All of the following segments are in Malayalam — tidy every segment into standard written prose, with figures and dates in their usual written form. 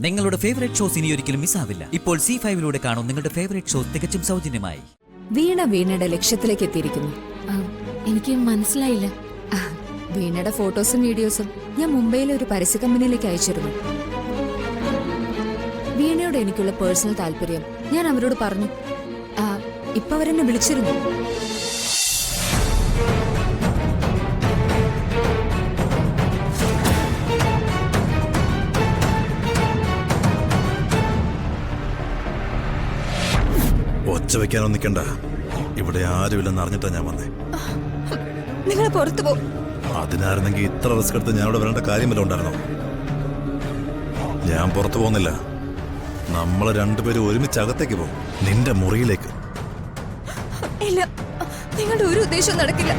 നിങ്ങളുടെ ഫേവറേറ്റ് ഷോസ് ഇനി ഒരിക്കലും മിസ്സാവില്ല. ഇപ്പോൾ C5 കാണും നിങ്ങളുടെ ഫേവറേറ്റ് ഷോസ് തികച്ചും സൗജന്യമായി. വീണയുടെ ലക്ഷ്യത്തിലേക്ക് എത്തിയിരിക്കുന്നു. എനിക്ക് മനസ്സിലായില്ല. വീണയുടെ ഫോട്ടോസും വീഡിയോസും ഞാൻ മുംബൈയിലെ ഒരു പരസ്യ കമ്പനിയിലേക്ക് അയച്ചിരുന്നു. വീണയോട് എനിക്കുള്ള പേഴ്സണൽ താല്പര്യം ഞാൻ അവരോട് പറഞ്ഞു. ഇപ്പൊ അവരെന്നെ വിളിച്ചിരുന്നു. ഒച്ച വെക്കാനോ നിൽക്കണ്ട. ഇവിടെ ആരുമില്ലെന്ന് അറിഞ്ഞിട്ടാ ഞാൻ വന്നേ. നിങ്ങൾ പുറത്തു പോ. അതിനായിരുന്നെങ്കിൽ ഇത്ര റിസ്ക് എടുത്ത് ഞാൻ ഇവിടെ വരേണ്ട കാര്യമല്ല ഉണ്ടായിരുന്നോ? ഞാൻ പുറത്തു പോകുന്നില്ല. നമ്മൾ രണ്ടുപേരും ഒരുമിച്ച് അകത്തേക്ക് പോകും, നിന്റെ മുറിയിലേക്ക്. ഇല്ല, നിങ്ങളുടെ ഒരു ഉദ്ദേശവും നടക്കില്ല.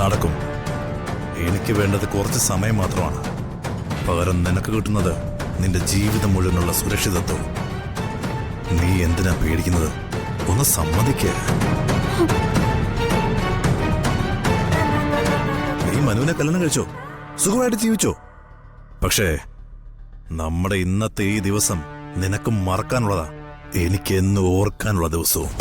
നടക്കും. എനിക്ക് വേണ്ടത് കുറച്ച് സമയം മാത്രമാണ്. പകരം നിനക്ക് കിട്ടുന്നത് നിന്റെ ജീവിതം മുഴുവനുള്ള സുരക്ഷിതത്വം. നീ എന്തിനാ പേടിക്കുന്നത്? ഒന്ന് സമ്മതിക്കുക. നീ മനുവിനെ കല്യാണം കഴിച്ചോ, സുഖമായിട്ട് ജീവിച്ചോ. പക്ഷേ നമ്മുടെ ഇന്നത്തെ ഈ ദിവസം നിനക്ക് മറക്കാനുള്ളതാ, എനിക്ക് എന്ന് ഓർക്കാനുള്ള ദിവസവും.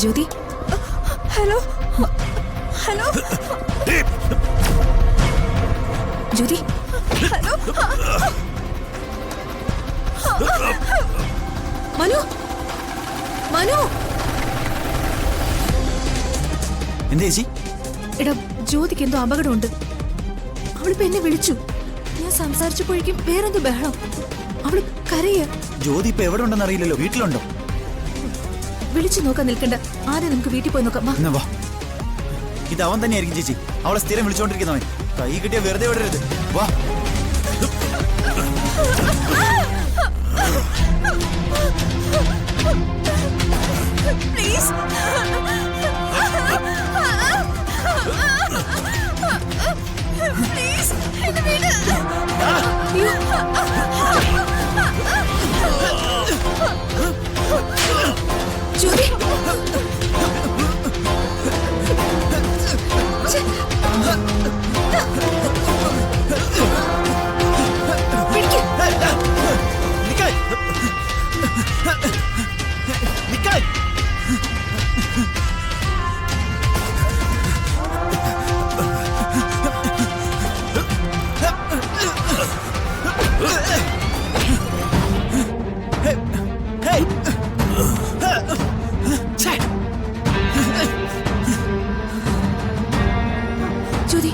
Jyothi, hello hello Jyothi, hello Manu, Manu. എന്താ ചേച്ചി? എടാ, ജ്യോതിക്ക് എന്തോ അപകടമുണ്ട്. അവളിപ്പോ എന്നെ വിളിച്ചു. ഞാൻ സംസാരിച്ചപ്പോഴേക്കും വേറെന്തോ ബഹളം. അവള് കരയ. ജ്യോതി ഇപ്പൊ എവിടെ ഉണ്ടെന്ന് അറിയില്ലല്ലോ. വീട്ടിലുണ്ടോ? വിളിച്ചു നോക്കാൻ നിൽക്കണ്ട. ആദ്യം നമുക്ക് വീട്ടിൽ പോയി നോക്കാം. എന്നാ വാ. ഇത് അവൻ തന്നെയായിരിക്കും ചേച്ചി. അവളെ സ്ഥിരം വിളിച്ചോണ്ടിരിക്കുന്നവൻ. കൈ കിട്ടിയ വെറുതെ വിടരുത്. വാ. പ്ലീസ്. പ്ലീസ്, എന്നെ വിട്. ജ്യോതി, ജ്യോതി,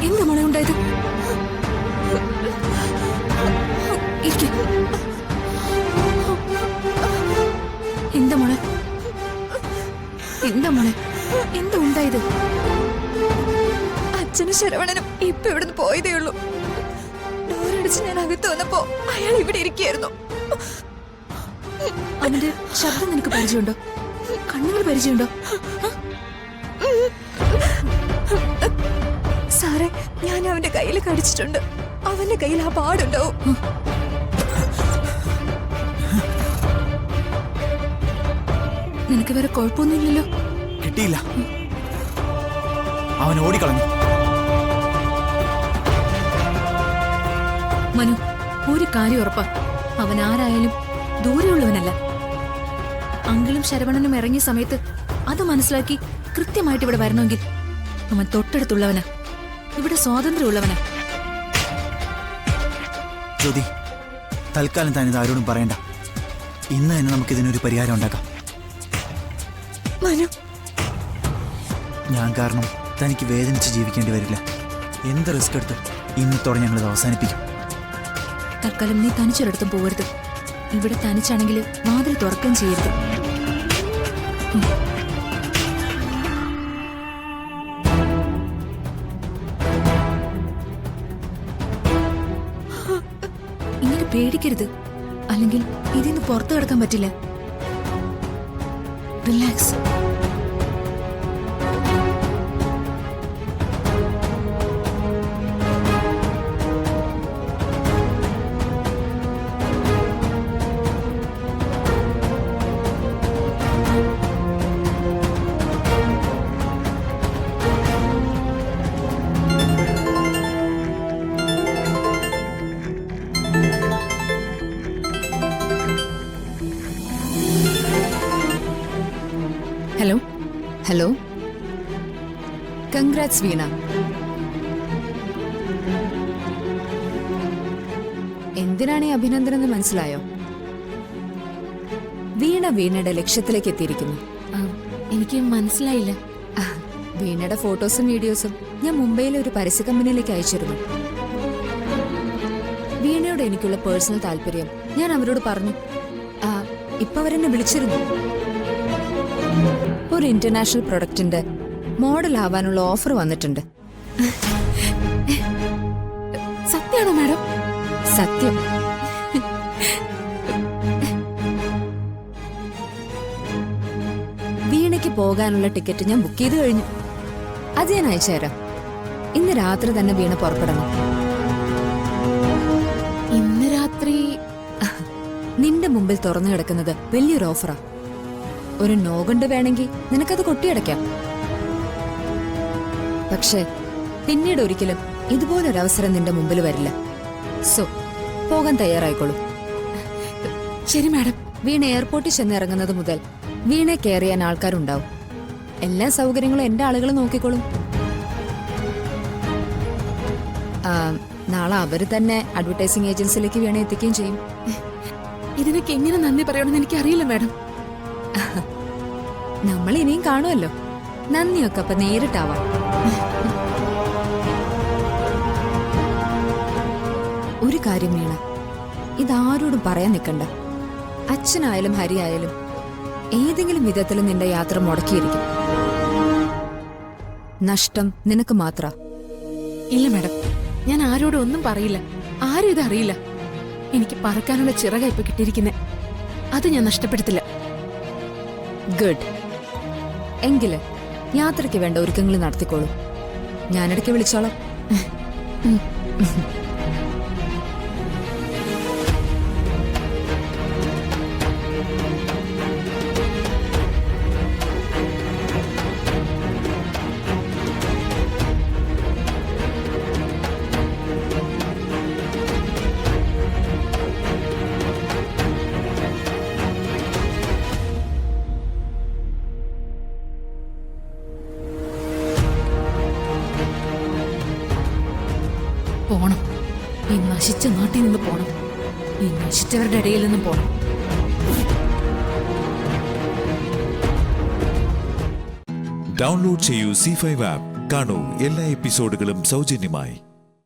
എന്താ മോളെ ഉണ്ടായത്? എന്താ മോളെ? എന്താ മോളെ? എന്താ ഉണ്ടായത്? അച്ഛനും ശരവണനും ഇപ്പൊ ഇവിടുന്ന് പോയതേ ഉള്ളൂ. ഡോറടിച്ച് ഞാൻ അകത്ത് വന്നപ്പോ അയാൾ ഇവിടെ ഇരിക്കുകയായിരുന്നു. അവന്റെ ശബ്ദം നിനക്ക് പരിചയമുണ്ടോ? കണ്ണുകൾ പരിചയമുണ്ടോ? സാറേ, ഞാൻ അവന്റെ കയ്യിൽ കടിച്ചിട്ടുണ്ട്. അവന്റെ കയ്യിൽ ആ പാടുണ്ടാവും. നിനക്ക് വേറെ കുഴപ്പമൊന്നുമില്ലല്ലോ? കിട്ടിയില്ല. അവൻ ഓടിക്കളഞ്ഞു. മനു, ഒരു കാര്യം ഉറപ്പാ. അവൻ ആരായാലും ദൂരെയുള്ളവനല്ല. അങ്കിളും ശരവണനും ഇറങ്ങിയ സമയത്ത് അത് മനസ്സിലാക്കി കൃത്യമായിട്ട് ഇവിടെ വരണമെങ്കിൽ അവൻ തൊട്ടടുത്തുള്ളവനാ. ഇവിടെ സ്വാതന്ത്ര്യമുള്ളവനാ. ജ്യോതി, തൽക്കാലം താനിത് ആരോടും പറയണ്ട. ഇന്ന് തന്നെ നമുക്കിതിനൊരു പരിഹാരം ഉണ്ടാക്കാം. ഞാൻ കാരണം തനിക്ക് വേദനിച്ച് ജീവിക്കേണ്ടി വരില്ല. എന്ത് റിസ്ക് എടുത്തു ഇന്നത്തോടെ ഞങ്ങളിത് അവസാനിപ്പിക്കും. തൽക്കാലം നീ തനിച്ചൊരിടത്തും പോകരുത്. ഇവിടെ തനിച്ചാണെങ്കിൽ വാതിൽ തുറക്കുകയും ചെയ്യരുത്. ഇങ്ങനെ പേടിക്കരുത്, അല്ലെങ്കിൽ ഇതിന്ന് പുറത്തു കിടക്കാൻ പറ്റില്ല. റിലാക്സ്. ഹലോ ഹലോ കൺഗ്രാറ്റ്സ് വീണ. എന്തിനാണ് ഈ അഭിനന്ദനം എന്ന് മനസ്സിലായോ? വീണയുടെ ലക്ഷ്യത്തിലേക്ക് എത്തിയിരിക്കുന്നു. എനിക്ക് മനസ്സിലായില്ല. വീണയുടെ ഫോട്ടോസും വീഡിയോസും ഞാൻ മുംബൈയിലെ ഒരു പരസ്യ കമ്പനിയിലേക്ക് അയച്ചിരുന്നു. വീണയോട് എനിക്കുള്ള പേഴ്സണൽ താല്പര്യം ഞാൻ അവരോട് പറഞ്ഞു. ഇപ്പൊ അവരെന്നെ വിളിച്ചിരുന്നു. ഒരു ഇന്റർനാഷണൽ പ്രൊഡക്റ്റിന്റെ മോഡൽ ആവാനുള്ള ഓഫർ വന്നിട്ടുണ്ട്. സത്യമാണോ മാഡം? സത്യം. വീണയ്ക്ക് പോകാനുള്ള ടിക്കറ്റ് ഞാൻ ബുക്ക് ചെയ്ത് കഴിഞ്ഞു. അത് ഞാൻ അയച്ചുതരാം. ഇന്ന് രാത്രി തന്നെ വീണ പുറപ്പെടണം. ഇന്ന് രാത്രി നിന്റെ മുമ്പിൽ തുറന്നു കിടക്കുന്നത് വലിയൊരു ഓഫറാ. ഒരു നോ കൊണ്ട് വേണമെങ്കിൽ നിനക്കത് കൊട്ടിയടയ്ക്കാം. പക്ഷെ പിന്നീട് ഒരിക്കലും ഇതുപോലൊരവസരം നിന്റെ മുമ്പിൽ വരില്ല. സോ പോകാൻ തയ്യാറായിക്കോളൂ. ശരി മാഡം. വീണ എയർപോർട്ടിൽ ചെന്നിറങ്ങുന്നത് മുതൽ വീണയെ കെയർ ചെയ്യാൻ ആൾക്കാരുണ്ടാവും. എല്ലാ സൗകര്യങ്ങളും എന്റെ ആളുകൾ നോക്കിക്കോളും. നാളെ അവര് തന്നെ അഡ്വർടൈസിംഗ് ഏജൻസിയിലേക്ക് വീണ എത്തിക്കുകയും ചെയ്യും. ഇതിനൊക്കെ എങ്ങനെ നന്ദി പറയണമെന്ന് എനിക്കറിയില്ല മാഡം. നമ്മൾ ഇനിയും കാണുമല്ലോ. നന്ദിയൊക്കെ അപ്പൊ നേരിട്ടാവാം. ഒരു കാര്യം വീണ, ഇതാരോടും പറയാൻ നിൽക്കണ്ട. അച്ഛനായാലും ഹരിയായാലും ഏതെങ്കിലും വിധത്തിൽ നിന്റെ യാത്ര മുടക്കിയിരിക്കും. നഷ്ടം നിനക്ക് മാത്ര. ഇല്ല മാഡം, ഞാൻ ആരോടും ഒന്നും പറയില്ല. ആരും ഇതറിയില്ല. എനിക്ക് പറക്കാനുള്ള ചിറക ഇപ്പൊ കിട്ടിയിരിക്കുന്നെ. അത് ഞാൻ നഷ്ടപ്പെടുത്തില്ല. ഗുഡ്. എങ്കില് യാത്രയ്ക്ക് വേണ്ട ഒരുക്കങ്ങൾ നടത്തിക്കോളൂ. ഞാനിടയ്ക്ക് വിളിച്ചോളാം. പോണം. ഈ നശിച്ച നാട്ടിൽ നിന്ന് പോണം. ഈ നശിച്ചവരുടെ ഇടയിൽ നിന്നും പോണം. ഡൗൺലോഡ് ചെയ്യൂ C5 ആപ്പ്. കാണൂ എല്ലാ എപ്പിസോഡുകളും സൗജന്യമായി.